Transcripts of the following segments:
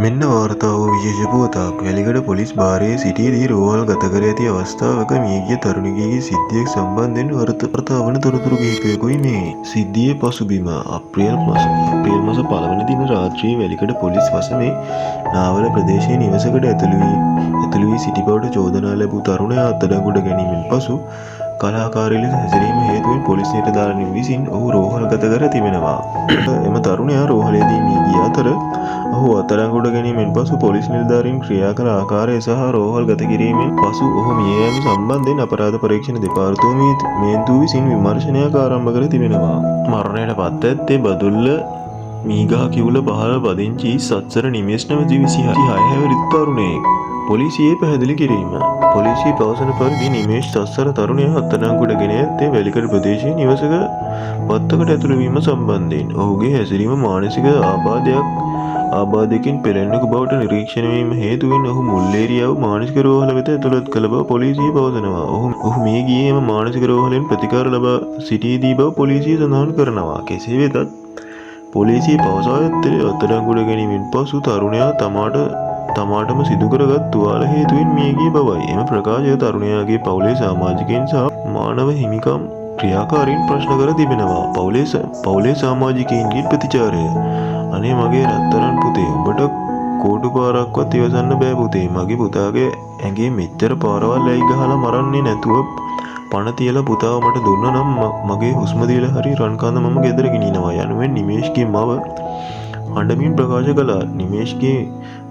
මෙන්න වාර්තා වූ විශේෂ පුවතක්. වැලිකඩ පොලිස් භාරයේ සිටියේදී රෝහල් ගත කර ඇති අවස්ථාවක මියගිය තරුණියගේ සිද්ධියක් සම්බන්ධයෙන් වාර්තා වන තොරතුරු කිහිපයකුයි මේ. සිද්ධියේ පසුබිම අප්‍රේල් මාස පළවන දින රාත්‍රියේ වැලිකඩ පොලිස් වසමේ නාවල ප්‍රදේශයේ නිවසකට ඇතුළු වී සිටි බවට චෝදනා ලැබූ තරුණයා අත්අඩංගුවට ගැනීමෙන් පසු කලාකාරී ලෙස හැසිරීම හේතුවෙන් පොලිස් නිලධාරීන් විසින් ඔහු රෝහල්ගත කර තිබෙනවා. එම තරුණයා රෝහලේදී මිය ගිය අතර ඔහු අත්අඩංගුවට ගැනීමෙන් පසු පොලිස් නිලධාරීන් ක්‍රියා කළ ආකාරය සහ රෝහල්ගත කිරීමෙන් පසු ඔහු මිය යාම සම්බන්ධයෙන් අපරාධ පරීක්ෂණ දෙපාර්තමේන්තුව විසින් විමර්ශනයක් ආරම්භ කර තිබෙනවා. මරණයට පත් ඇත්තේ බදුල්ල මීගහ කිවුල පහළ පදිංචි සත්සර නිමේෂ් නැමැති 26 හැවිරිදි තරුණයෙක්. පොලිසියේ පැහැදිලි කිරීම. පොලිසිය පවසන පරිදි නිමේෂ් සත්සර තරුණයා අත්අඩංගුවට ගෙන ඇත්තේ වැලිකඩ ප්‍රදේශයේ නිවසක වත්තකට ඇතුළු වීම සම්බන්ධයෙන්. ඔහුගේ හැසිරීම මානසික ආබාධයකින් පෙළෙන්නකු බවට නිරීක්ෂණය වීම හේතුවෙන් ඔහු මුල්ලේරියාව මානසික රෝහල වෙත ඇතුළත් කළ බව පොලිසිය පවසනවා. ඔහු මිය ගියේ එම මානසික රෝහලෙන් ප්‍රතිකාර ලබා සිටියේදී බව පොලිසිය සඳහන් කරනවා. කෙසේ වෙතත් පොලිසිය පවසා ඇත්තේ අත්අඩංගුවට ගැනීමෙන් පසු තරුණයා තමාටම සිදු කරගත් තුවාල හේතුවෙන් මිය ගිය බවයි. එම ප්‍රකාශය තරුණයාගේ පවුලේ සමාජිකයන් සහ මානව හිමිකම් ක්‍රියාකාරීන් ප්‍රශ්න කර තිබෙනවා. පවුලේ සමාජිකයින්ගේ ප්‍රතිචාරය. අනේ මගේ රත්තරන් පුතේ, උඹට කෝටු පාරක්වත් ඉවසන්න බෑ පුතේ. මගේ පුතාගේ ඇඟේ මෙච්චර පාරවල් ඇයි ගහලා මරන්නේ නැතුව පණ තියලා පුතාව මට දුන්න නම් මගේ හුස්ම දීලා හරි රන් කඳ මම ගෙදර ගෙනිනවා යනුවෙන් නිමේෂ්ගේ මව අඬමින් ප්‍රකාශ කළා. නිමේෂ්ගේ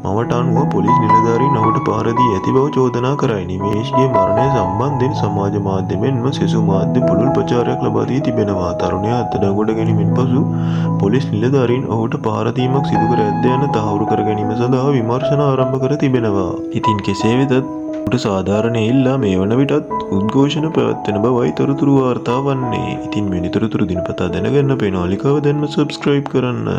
මවට අනුව පොලිස් නිලධාරීන් ඔහුට පහර දී ඇති බව චෝදනා කරයි. නිමේෂ්ගේ මරණය සම්බන්ධයෙන් සමාජ මාධ්‍ය මෙන්ම සෙසු මාධ්‍ය පුළුල් ප්‍රචාරයක් ලබා දී තිබෙනවා. තරුණයා අත්අඩංගුවට ගැනීමෙන් පසු පොලිස් නිලධාරීන් ඔහුට පහර දීමක් සිදු කර ඇද්ද යන තහවුරු කර ගැනීම සඳහා විමර්ශන ආරම්භ කර තිබෙනවා. ඉතින් කෙසේ වෙතත් ඔහුට සාධාරණ ඉල්ලා මේ වන විටත් උද්ඝෝෂණ පැවැත්වෙන බවයි තොරතුරු වාර්තා වන්නේ. ඉතින් මෙනි තොරතුරු දිනපතා දැනගන්න අපේ නාලිකාව දැන්ම සබ්ස්ක්‍රයිබ් කරන්න.